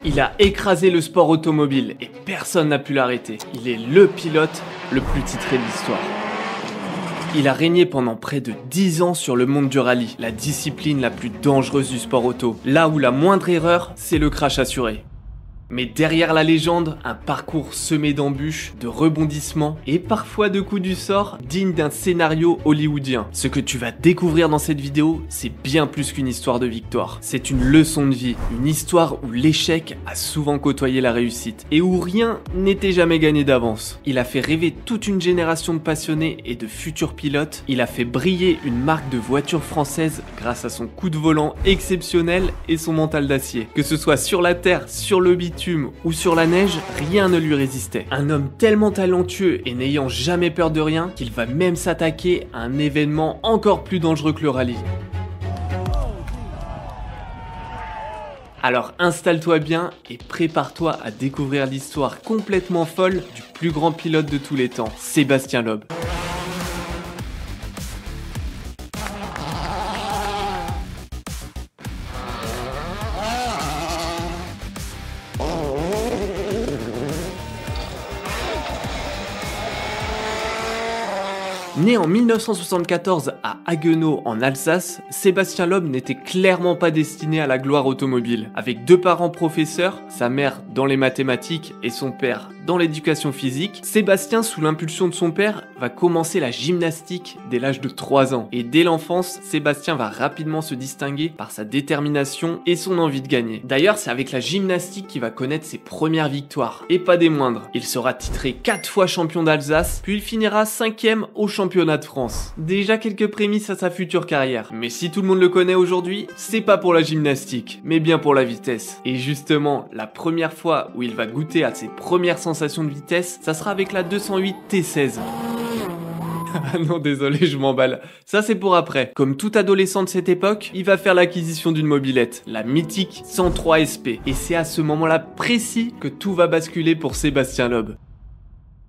Il a écrasé le sport automobile et personne n'a pu l'arrêter. Il est le pilote le plus titré de l'histoire. Il a régné pendant près de 10 ans sur le monde du rallye, la discipline la plus dangereuse du sport auto, là où la moindre erreur, c'est le crash assuré. Mais derrière la légende, un parcours semé d'embûches, de rebondissements et parfois de coups du sort digne d'un scénario hollywoodien. Ce que tu vas découvrir dans cette vidéo, c'est bien plus qu'une histoire de victoire. C'est une leçon de vie, une histoire où l'échec a souvent côtoyé la réussite et où rien n'était jamais gagné d'avance. Il a fait rêver toute une génération de passionnés et de futurs pilotes. Il a fait briller une marque de voiture française grâce à son coup de volant exceptionnel et son mental d'acier. Que ce soit sur la terre, sur le bitume ou sur la neige, rien ne lui résistait. Un homme tellement talentueux et n'ayant jamais peur de rien qu'il va même s'attaquer à un événement encore plus dangereux que le rallye. Alors installe-toi bien et prépare-toi à découvrir l'histoire complètement folle du plus grand pilote de tous les temps, Sébastien Loeb. Né en 1974 à Haguenau en Alsace, Sébastien Loeb n'était clairement pas destiné à la gloire automobile. Avec deux parents professeurs, sa mère dans les mathématiques et son père dans l'éducation physique, Sébastien, sous l'impulsion de son père, va commencer la gymnastique dès l'âge de 3 ans. Et dès l'enfance, Sébastien va rapidement se distinguer par sa détermination et son envie de gagner. D'ailleurs, c'est avec la gymnastique qu'il va connaître ses premières victoires, et pas des moindres. Il sera titré 4 fois champion d'Alsace, puis il finira 5e au championnat de France. Déjà quelques prémices à sa future carrière. Mais si tout le monde le connaît aujourd'hui, c'est pas pour la gymnastique, mais bien pour la vitesse. Et justement, la première fois où il va goûter à ses premières sensations de vitesse, ça sera avec la 208 T16. Ah non, désolé, je m'emballe. Ça, c'est pour après. Comme tout adolescent de cette époque, il va faire l'acquisition d'une mobilette, la mythique 103 SP. Et c'est à ce moment-là précis que tout va basculer pour Sébastien Loeb.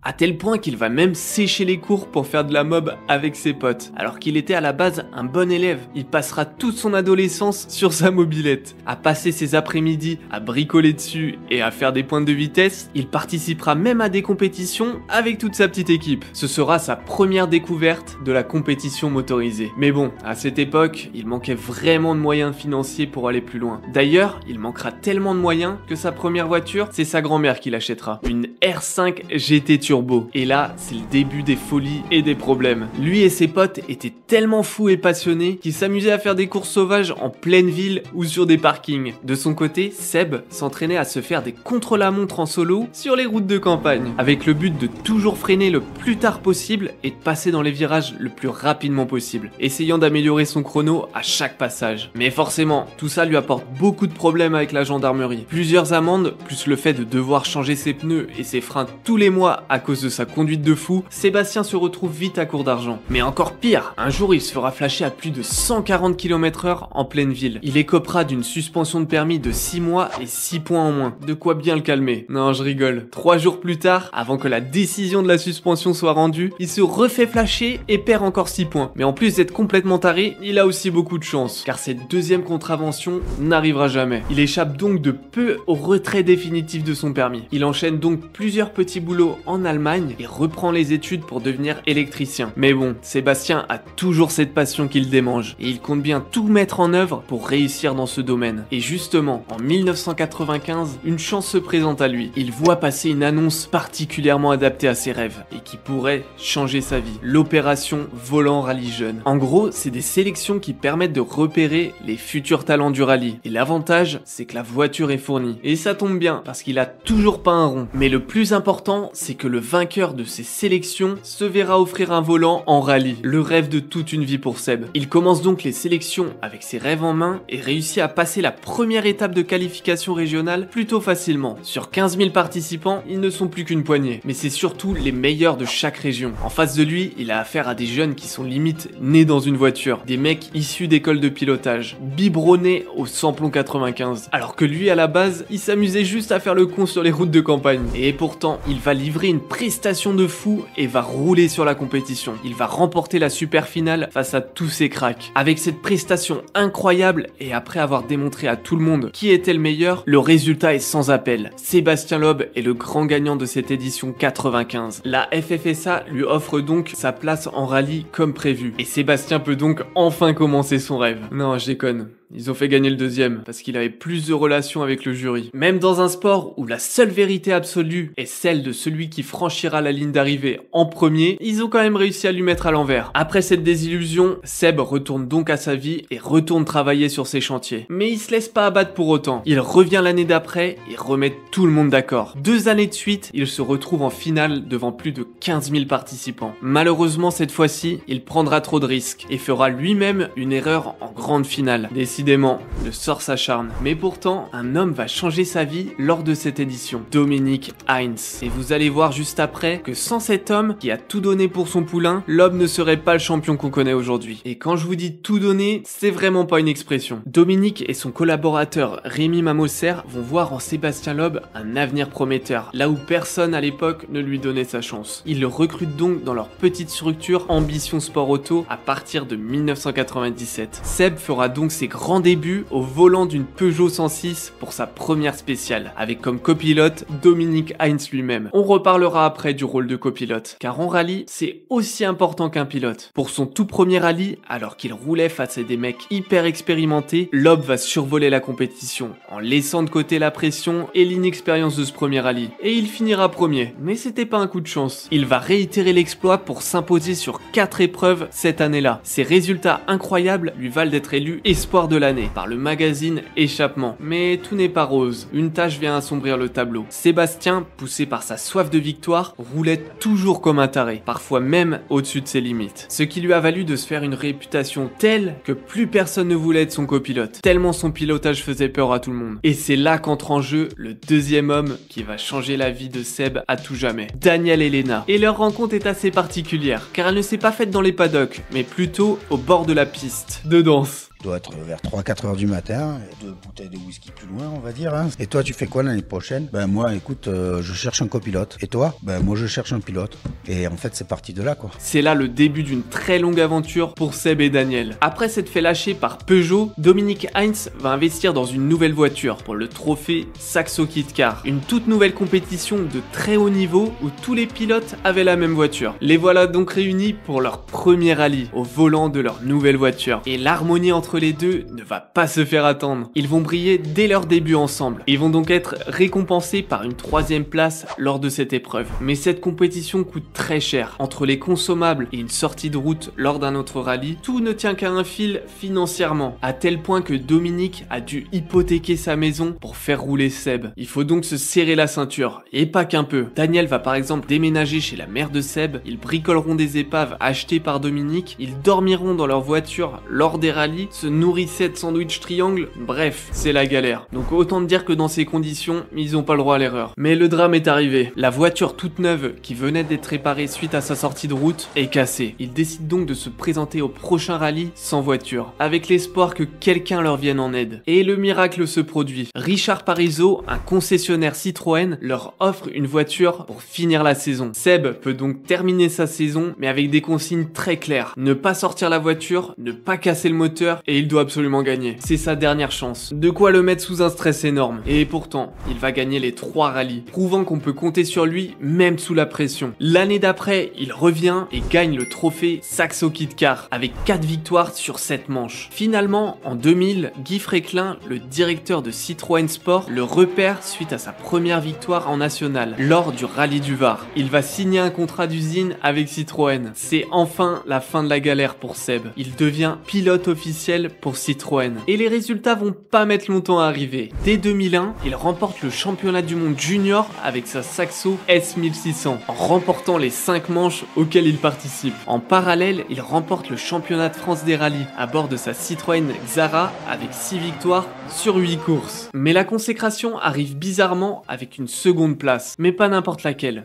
À tel point qu'il va même sécher les cours pour faire de la mob avec ses potes. Alors qu'il était à la base un bon élève, il passera toute son adolescence sur sa mobilette. À passer ses après-midi à bricoler dessus et à faire des pointes de vitesse, il participera même à des compétitions avec toute sa petite équipe. Ce sera sa première découverte de la compétition motorisée. Mais bon, à cette époque, il manquait vraiment de moyens financiers pour aller plus loin. D'ailleurs, il manquera tellement de moyens que sa première voiture, c'est sa grand-mère qui l'achètera. Une R5 GT Turbo. Et là, c'est le début des folies et des problèmes. Lui et ses potes étaient tellement fous et passionnés qu'ils s'amusaient à faire des courses sauvages en pleine ville ou sur des parkings. De son côté, Seb s'entraînait à se faire des contre-la-montre en solo sur les routes de campagne, avec le but de toujours freiner le plus tard possible et de passer dans les virages le plus rapidement possible, essayant d'améliorer son chrono à chaque passage. Mais forcément, tout ça lui apporte beaucoup de problèmes avec la gendarmerie. Plusieurs amendes, plus le fait de devoir changer ses pneus et ses freins tous les mois à cause de sa conduite de fou, Sébastien se retrouve vite à court d'argent. Mais encore pire, un jour il se fera flasher à plus de 140 km/h en pleine ville. Il écopera d'une suspension de permis de 6 mois et 6 points en moins. De quoi bien le calmer. Non, je rigole. 3 jours plus tard, avant que la décision de la suspension soit rendue, il se refait flasher et perd encore 6 points. Mais en plus d'être complètement taré, il a aussi beaucoup de chance, car cette deuxième contravention n'arrivera jamais. Il échappe donc de peu au retrait définitif de son permis. Il enchaîne donc plusieurs petits boulots en Allemagne et reprend les études pour devenir électricien. Mais bon, Sébastien a toujours cette passion qui le démange et il compte bien tout mettre en œuvre pour réussir dans ce domaine. Et justement, en 1995, une chance se présente à lui. Il voit passer une annonce particulièrement adaptée à ses rêves et qui pourrait changer sa vie. L'opération Volant Rallye Jeune. En gros, c'est des sélections qui permettent de repérer les futurs talents du rallye. Et l'avantage, c'est que la voiture est fournie. Et ça tombe bien, parce qu'il a toujours pas un rond. Mais le plus important, c'est que le vainqueur de ces sélections se verra offrir un volant en rallye, le rêve de toute une vie pour Seb. Il commence donc les sélections avec ses rêves en main et réussit à passer la première étape de qualification régionale plutôt facilement. Sur 15 000 participants, ils ne sont plus qu'une poignée, mais c'est surtout les meilleurs de chaque région. En face de lui, il a affaire à des jeunes qui sont limite nés dans une voiture, des mecs issus d'écoles de pilotage, biberonnés au samplon 95, alors que lui à la base, il s'amusait juste à faire le con sur les routes de campagne. Et pourtant, il va livrer une prestation de fou et va rouler sur la compétition. Il va remporter la super finale face à tous ses cracks. Avec cette prestation incroyable et après avoir démontré à tout le monde qui était le meilleur, le résultat est sans appel. Sébastien Loeb est le grand gagnant de cette édition 95. La FFSA lui offre donc sa place en rallye comme prévu. Et Sébastien peut donc enfin commencer son rêve. Non, je déconne. Ils ont fait gagner le deuxième, parce qu'il avait plus de relations avec le jury. Même dans un sport où la seule vérité absolue est celle de celui qui franchira la ligne d'arrivée en premier, ils ont quand même réussi à lui mettre à l'envers. Après cette désillusion, Seb retourne donc à sa vie et retourne travailler sur ses chantiers. Mais il se laisse pas abattre pour autant. Il revient l'année d'après et remet tout le monde d'accord. 2 années de suite, il se retrouve en finale devant plus de 15 000 participants. Malheureusement, cette fois-ci, il prendra trop de risques et fera lui-même une erreur en grande finale. Décidément, le sort s'acharne. Mais pourtant, un homme va changer sa vie lors de cette édition. Dominique Heinz. Et vous allez voir juste après que sans cet homme qui a tout donné pour son poulain, Loeb ne serait pas le champion qu'on connaît aujourd'hui. Et quand je vous dis tout donner, c'est vraiment pas une expression. Dominique et son collaborateur Rémi Mamosser vont voir en Sébastien Loeb un avenir prometteur, là où personne à l'époque ne lui donnait sa chance. Ils le recrutent donc dans leur petite structure Ambition Sport Auto à partir de 1997. Seb fera donc ses grands débuts au volant d'une Peugeot 106 pour sa première spéciale, avec comme copilote Dominique Heinz lui-même. On reparlera après du rôle de copilote, car en rallye, c'est aussi important qu'un pilote. Pour son tout premier rallye, alors qu'il roulait face à des mecs hyper expérimentés, Loeb va survoler la compétition, en laissant de côté la pression et l'inexpérience de ce premier rallye. Et il finira premier, mais c'était pas un coup de chance. Il va réitérer l'exploit pour s'imposer sur 4 épreuves cette année-là. Ses résultats incroyables lui valent d'être élu espoir de l'année par le magazine Échappement. Mais tout n'est pas rose. Une tâche vient assombrir le tableau. Sébastien, poussé par sa soif de victoire, roulait toujours comme un taré, parfois même au-dessus de ses limites. Ce qui lui a valu de se faire une réputation telle que plus personne ne voulait être son copilote, tellement son pilotage faisait peur à tout le monde. Et c'est là qu'entre en jeu le deuxième homme qui va changer la vie de Seb à tout jamais, Daniel Elena. Et leur rencontre est assez particulière, car elle ne s'est pas faite dans les paddocks, mais plutôt au bord de la piste de danse. Doit être vers 3-4 heures du matin, 2 bouteilles de whisky plus loin, on va dire. Hein. Et toi, tu fais quoi l'année prochaine? Ben moi, écoute, je cherche un copilote. Et toi? Ben moi, je cherche un pilote. Et en fait, c'est parti de là, quoi. C'est là le début d'une très longue aventure pour Seb et Daniel. Après s'être fait lâcher par Peugeot, Dominique Heinz va investir dans une nouvelle voiture pour le trophée Saxo Kit Car, une toute nouvelle compétition de très haut niveau où tous les pilotes avaient la même voiture. Les voilà donc réunis pour leur premier rallye au volant de leur nouvelle voiture. Et l'harmonie entre les deux ne va pas se faire attendre. Ils vont briller dès leur début ensemble. Ils vont donc être récompensés par une 3e place lors de cette épreuve. Mais cette compétition coûte très cher. Entre les consommables et une sortie de route lors d'un autre rallye, tout ne tient qu'à un fil financièrement, à tel point que Dominique a dû hypothéquer sa maison pour faire rouler Seb. Il faut donc se serrer la ceinture, et pas qu'un peu. Daniel va par exemple déménager chez la mère de Seb, ils bricoleront des épaves achetées par Dominique, ils dormiront dans leur voiture lors des rallyes, se nourrissaient de sandwich triangle, bref, c'est la galère. Donc autant te dire que dans ces conditions, ils ont pas le droit à l'erreur. Mais le drame est arrivé. La voiture toute neuve qui venait d'être réparée suite à sa sortie de route est cassée. Ils décident donc de se présenter au prochain rallye sans voiture, avec l'espoir que quelqu'un leur vienne en aide. Et le miracle se produit. Richard Parizeau, un concessionnaire Citroën, leur offre une voiture pour finir la saison. Seb peut donc terminer sa saison, mais avec des consignes très claires. Ne pas sortir la voiture, ne pas casser le moteur, et il doit absolument gagner. C'est sa dernière chance. De quoi le mettre sous un stress énorme. Et pourtant, il va gagner les 3 rallyes, prouvant qu'on peut compter sur lui même sous la pression. L'année d'après, il revient et gagne le trophée Saxo Kit Car avec 4 victoires sur 7 manches. Finalement, en 2000, Guy Fréclin, le directeur de Citroën Sport, le repère suite à sa première victoire en national lors du rallye du Var. Il va signer un contrat d'usine avec Citroën. C'est enfin la fin de la galère pour Seb. Il devient pilote officiel pour Citroën. Et les résultats vont pas mettre longtemps à arriver. Dès 2001, il remporte le championnat du monde junior avec sa Saxo S1600, en remportant les 5 manches auxquelles il participe. En parallèle, il remporte le championnat de France des rallyes à bord de sa Citroën Xara avec 6 victoires sur 8 courses. Mais la consécration arrive bizarrement avec une seconde place, mais pas n'importe laquelle.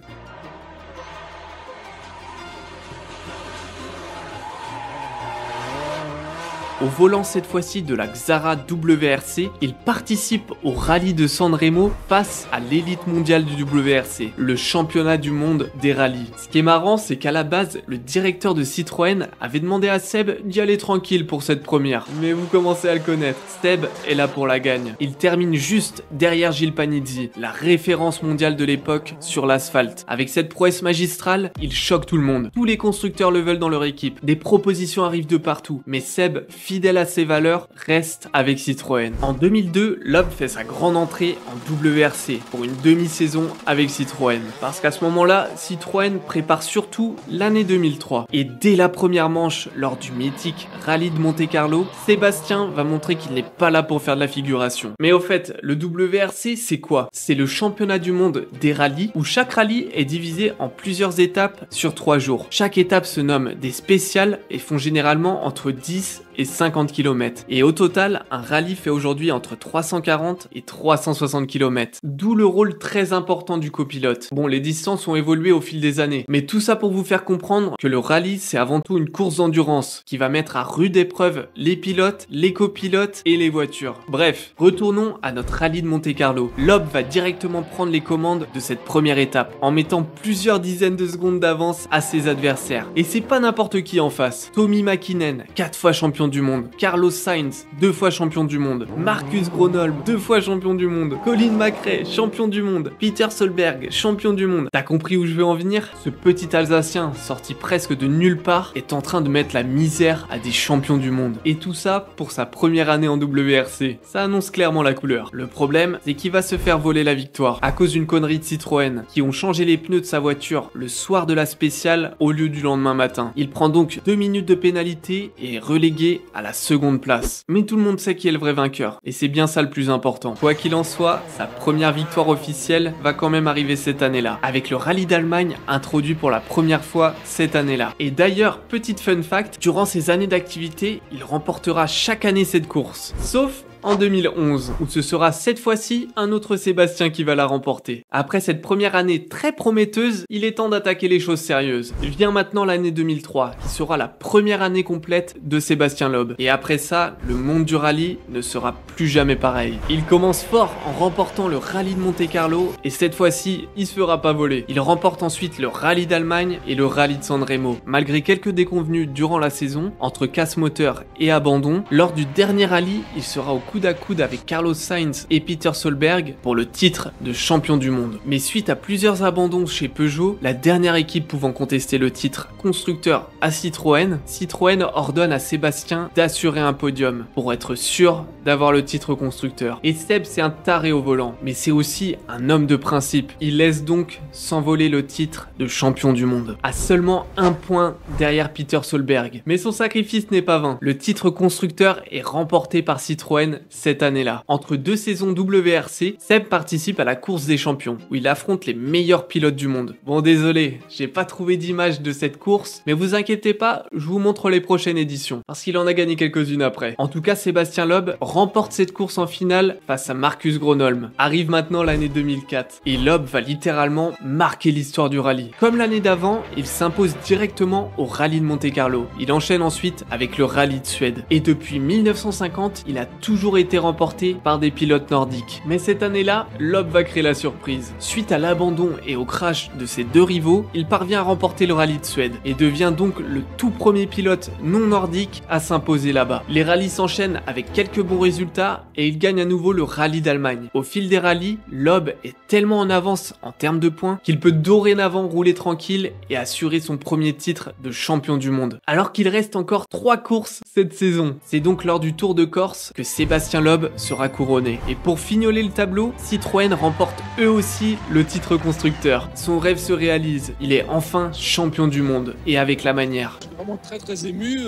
Au volant cette fois-ci de la Xara WRC, il participe au rallye de San Remo face à l'élite mondiale du WRC, le championnat du monde des rallyes. Ce qui est marrant, c'est qu'à la base, le directeur de Citroën avait demandé à Seb d'y aller tranquille pour cette première. Mais vous commencez à le connaître, Seb est là pour la gagne. Il termine juste derrière Gilles Panizzi, la référence mondiale de l'époque sur l'asphalte. Avec cette prouesse magistrale, il choque tout le monde. Tous les constructeurs le veulent dans leur équipe. Des propositions arrivent de partout. Mais Seb, fidèle à ses valeurs, reste avec Citroën. En 2002, Loeb fait sa grande entrée en WRC pour une demi-saison avec Citroën. Parce qu'à ce moment-là, Citroën prépare surtout l'année 2003. Et dès la première manche, lors du mythique rallye de Monte-Carlo, Sébastien va montrer qu'il n'est pas là pour faire de la figuration. Mais au fait, le WRC, c'est quoi? C'est le championnat du monde des rallyes où chaque rallye est divisé en plusieurs étapes sur 3 jours. Chaque étape se nomme des spéciales et font généralement entre 10 et 50 km. Et au total, un rallye fait aujourd'hui entre 340 et 360 km. D'où le rôle très important du copilote. Bon, les distances ont évolué au fil des années, mais tout ça pour vous faire comprendre que le rallye, c'est avant tout une course d'endurance qui va mettre à rude épreuve les pilotes, les copilotes et les voitures. Bref, retournons à notre rallye de Monte-Carlo. Loeb va directement prendre les commandes de cette première étape en mettant plusieurs dizaines de secondes d'avance à ses adversaires. Et c'est pas n'importe qui en face. Tommi Mäkinen, 4 fois champion du monde, Carlos Sainz, 2 fois champion du monde, Marcus Grönholm, 2 fois champion du monde, Colin McRae, champion du monde, Peter Solberg, champion du monde. T'as compris où je veux en venir? Ce petit Alsacien, sorti presque de nulle part, est en train de mettre la misère à des champions du monde. Et tout ça pour sa première année en WRC. Ça annonce clairement la couleur. Le problème, c'est qu'il va se faire voler la victoire à cause d'une connerie de Citroën, qui ont changé les pneus de sa voiture le soir de la spéciale au lieu du lendemain matin. Il prend donc 2 minutes de pénalité et est relégué à la seconde place. Mais tout le monde sait qui est le vrai vainqueur, et c'est bien ça le plus important. Quoi qu'il en soit, sa première victoire officielle va quand même arriver cette année-là, avec le rallye d'Allemagne introduit pour la première fois cette année-là. Et d'ailleurs, petite fun fact, durant ses années d'activité, il remportera chaque année cette course, sauf en 2011, où ce sera cette fois-ci un autre Sébastien qui va la remporter. Après cette première année très prometteuse, il est temps d'attaquer les choses sérieuses. Vient maintenant l'année 2003, qui sera la première année complète de Sébastien Loeb. Et après ça, le monde du rallye ne sera plus jamais pareil. Il commence fort en remportant le rallye de Monte-Carlo, et cette fois-ci, il se fera pas voler. Il remporte ensuite le rallye d'Allemagne et le rallye de San Remo. Malgré quelques déconvenues durant la saison, entre casse moteur et abandon, lors du dernier rallye, il sera au coude à coude avec Carlos Sainz et Peter Solberg pour le titre de champion du monde. Mais suite à plusieurs abandons chez Peugeot, la dernière équipe pouvant contester le titre constructeur à Citroën, Citroën ordonne à Sébastien d'assurer un podium pour être sûr d'avoir le titre constructeur. Et Seb, c'est un taré au volant, mais c'est aussi un homme de principe. Il laisse donc s'envoler le titre de champion du monde, à seulement 1 point derrière Peter Solberg. Mais son sacrifice n'est pas vain. Le titre constructeur est remporté par Citroën cette année-là. Entre 2 saisons WRC, Seb participe à la course des champions, où il affronte les meilleurs pilotes du monde. Bon, désolé, j'ai pas trouvé d'image de cette course, mais vous inquiétez pas, je vous montre les prochaines éditions, parce qu'il en a gagné quelques-unes après. En tout cas, Sébastien Loeb remporte cette course en finale face à Marcus Grönholm. Arrive maintenant l'année 2004, et Loeb va littéralement marquer l'histoire du rallye. Comme l'année d'avant, il s'impose directement au rallye de Monte-Carlo. Il enchaîne ensuite avec le rallye de Suède. Et depuis 1950, il a toujours été remporté par des pilotes nordiques. Mais cette année-là, Loeb va créer la surprise. Suite à l'abandon et au crash de ses 2 rivaux, il parvient à remporter le rallye de Suède et devient donc le tout premier pilote non nordique à s'imposer là-bas. Les rallyes s'enchaînent avec quelques bons résultats et il gagne à nouveau le rallye d'Allemagne. Au fil des rallyes, Loeb est tellement en avance en termes de points qu'il peut dorénavant rouler tranquille et assurer son premier titre de champion du monde. Alors qu'il reste encore 3 courses cette saison. C'est donc lors du Tour de Corse que Sébastien Loeb sera couronné. Et pour fignoler le tableau, Citroën remporte eux aussi le titre constructeur. Son rêve se réalise, il est enfin champion du monde, et avec la manière. Je suis vraiment très ému,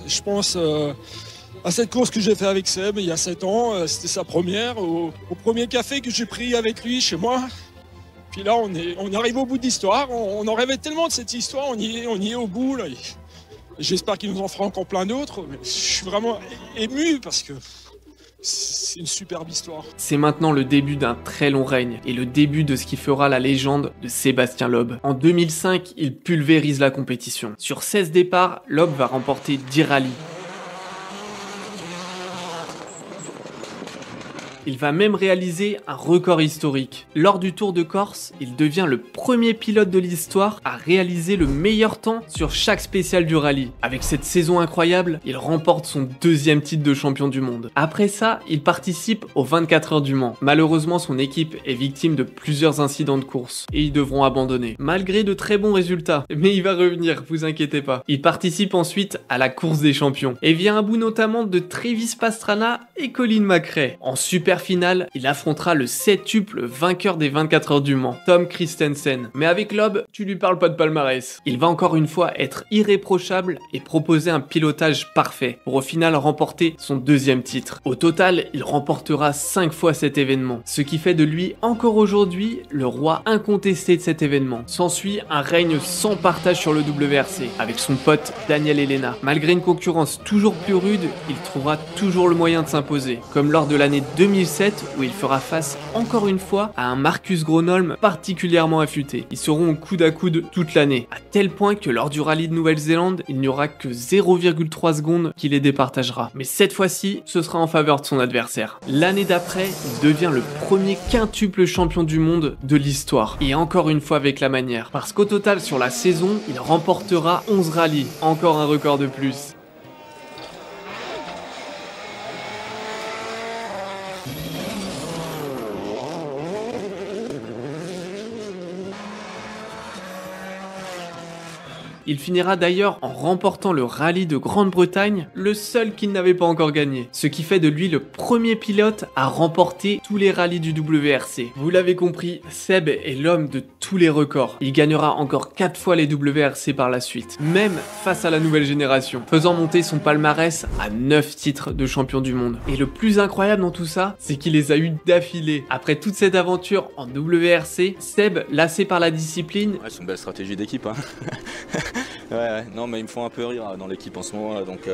je pense à cette course que j'ai fait avec Seb il y a 7 ans, c'était sa première, au premier café que j'ai pris avec lui chez moi. Puis là on arrive au bout de l'histoire, on en rêvait tellement de cette histoire, on y est au bout là. J'espère qu'il nous en fera encore plein d'autres, mais je suis vraiment ému parce que c'est une superbe histoire. C'est maintenant le début d'un très long règne et le début de ce qui fera la légende de Sébastien Loeb. En 2005, il pulvérise la compétition. Sur 16 départs, Loeb va remporter 10 rallyes. Il va même réaliser un record historique. Lors du Tour de Corse, il devient le premier pilote de l'histoire à réaliser le meilleur temps sur chaque spécial du rallye. Avec cette saison incroyable, il remporte son deuxième titre de champion du monde. Après ça, il participe aux 24 heures du Mans. Malheureusement, son équipe est victime de plusieurs incidents de course et ils devront abandonner, malgré de très bons résultats. Mais il va revenir, vous inquiétez pas. Il participe ensuite à la course des champions et vient à bout notamment de Travis Pastrana et Colin McRae. En super finale, il affrontera le septuple vainqueur des 24 heures du Mans, Tom Kristensen. Mais avec Loeb, tu lui parles pas de palmarès. Il va encore une fois être irréprochable et proposer un pilotage parfait pour au final remporter son deuxième titre. Au total, il remportera 5 fois cet événement, ce qui fait de lui encore aujourd'hui le roi incontesté de cet événement. S'ensuit un règne sans partage sur le WRC avec son pote Daniel Elena. Malgré une concurrence toujours plus rude, il trouvera toujours le moyen de s'imposer, comme lors de l'année 2007 où il fera face encore une fois à un Marcus Gronholm particulièrement affûté. Ils seront au coude à coude toute l'année, à tel point que lors du rallye de Nouvelle-Zélande, il n'y aura que 0,3 secondes qui les départagera. Mais cette fois-ci, ce sera en faveur de son adversaire. L'année d'après, il devient le premier quintuple champion du monde de l'histoire. Et encore une fois avec la manière. Parce qu'au total, sur la saison, il remportera 11 rallyes. Encore un record de plus. Il finira d'ailleurs en remportant le rallye de Grande-Bretagne, le seul qu'il n'avait pas encore gagné. Ce qui fait de lui le premier pilote à remporter tous les rallyes du WRC. Vous l'avez compris, Seb est l'homme de tous les records. Il gagnera encore 4 fois les WRC par la suite, même face à la nouvelle génération, faisant monter son palmarès à 9 titres de champion du monde. Et le plus incroyable dans tout ça, c'est qu'il les a eu d'affilée. Après toute cette aventure en WRC, Seb, lassé par la discipline... Ouais, c'est une belle stratégie d'équipe, hein. Ouais, non mais ils me font un peu rire dans l'équipe en ce moment là, donc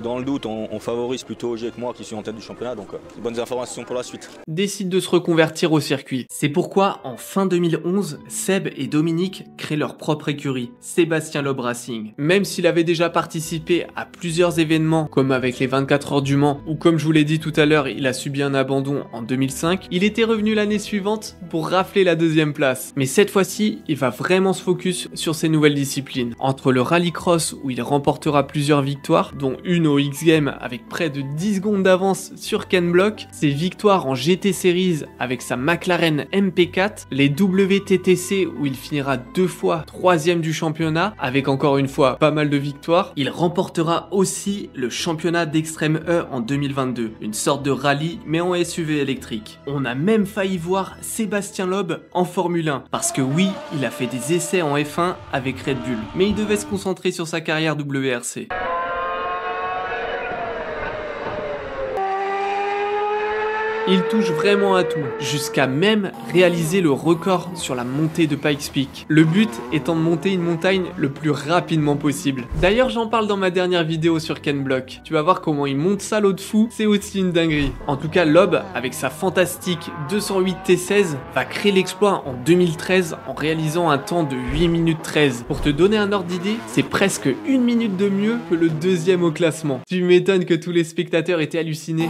dans le doute on favorise plutôt OG que moi qui suis en tête du championnat, donc bonnes informations pour la suite. Décide de se reconvertir au circuit. C'est pourquoi en fin 2011, Seb et Dominique créent leur propre écurie, Sébastien Loeb Racing. Même s'il avait déjà participé à plusieurs événements comme avec les 24 heures du Mans ou comme je vous l'ai dit tout à l'heure, il a subi un abandon en 2005, il était revenu l'année suivante pour rafler la deuxième place. Mais cette fois-ci, il va vraiment se focus sur ses nouvelles disciplines. Entre le rallycross où il remportera plusieurs victoires, dont une au X-Games avec près de 10 secondes d'avance sur Ken Block, ses victoires en GT Series avec sa McLaren MP4, les WTTC où il finira 2 fois 3ème du championnat avec encore une fois pas mal de victoires. Il remportera aussi le championnat d'Extreme E en 2022, une sorte de rallye mais en SUV électrique. On a même failli voir Sébastien Loeb en Formule 1 parce que oui, il a fait des essais en F1 avec Red Bull, mais il devait se concentrer sur sa carrière WRC. Il touche vraiment à tout, jusqu'à même réaliser le record sur la montée de Pikes Peak. Le but étant de monter une montagne le plus rapidement possible. D'ailleurs, j'en parle dans ma dernière vidéo sur Ken Block. Tu vas voir comment il monte ça l'eau de fou, c'est aussi une dinguerie. En tout cas, Loeb, avec sa fantastique 208 T16, va créer l'exploit en 2013 en réalisant un temps de 8 minutes 13. Pour te donner un ordre d'idée, c'est presque 1 minute de mieux que le deuxième au classement. Tu m'étonnes que tous les spectateurs étaient hallucinés.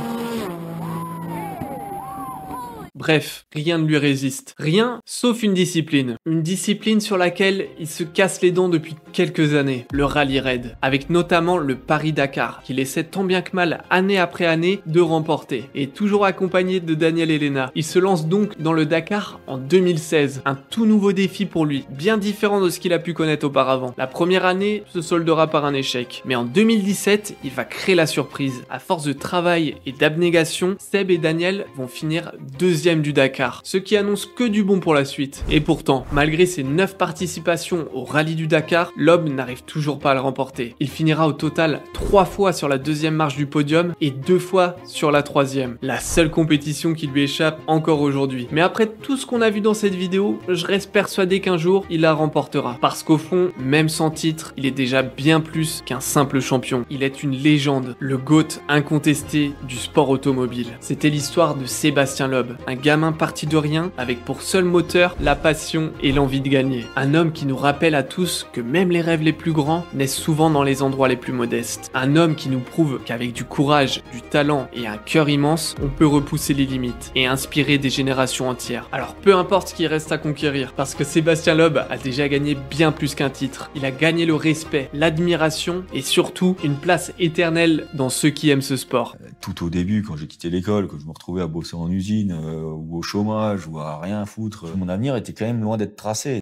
Bref, rien ne lui résiste. Rien, sauf une discipline. Une discipline sur laquelle il se casse les dents depuis quelques années. Le rallye raid. Avec notamment le Paris-Dakar, qu'il essaie tant bien que mal, année après année, de remporter. Et toujours accompagné de Daniel Elena. Il se lance donc dans le Dakar en 2016. Un tout nouveau défi pour lui, bien différent de ce qu'il a pu connaître auparavant. La première année se soldera par un échec. Mais en 2017, il va créer la surprise. À force de travail et d'abnégation, Seb et Daniel vont finir deuxième du Dakar, ce qui annonce que du bon pour la suite. Et pourtant, malgré ses 9 participations au rallye du Dakar, Loeb n'arrive toujours pas à le remporter. Il finira au total 3 fois sur la deuxième marche du podium et 2 fois sur la troisième. La seule compétition qui lui échappe encore aujourd'hui. Mais après tout ce qu'on a vu dans cette vidéo, je reste persuadé qu'un jour, il la remportera. Parce qu'au fond, même sans titre, il est déjà bien plus qu'un simple champion. Il est une légende, le GOAT incontesté du sport automobile. C'était l'histoire de Sébastien Loeb, un gamin parti de rien avec pour seul moteur la passion et l'envie de gagner. Un homme qui nous rappelle à tous que même les rêves les plus grands naissent souvent dans les endroits les plus modestes. Un homme qui nous prouve qu'avec du courage, du talent et un cœur immense, on peut repousser les limites et inspirer des générations entières. Alors peu importe ce qui reste à conquérir, parce que Sébastien Loeb a déjà gagné bien plus qu'un titre. Il a gagné le respect, l'admiration et surtout une place éternelle dans ceux qui aiment ce sport. Tout au début, quand j'ai quitté l'école, que je me retrouvais à bosser en usine ou au chômage ou à rien foutre, mon avenir était quand même loin d'être tracé.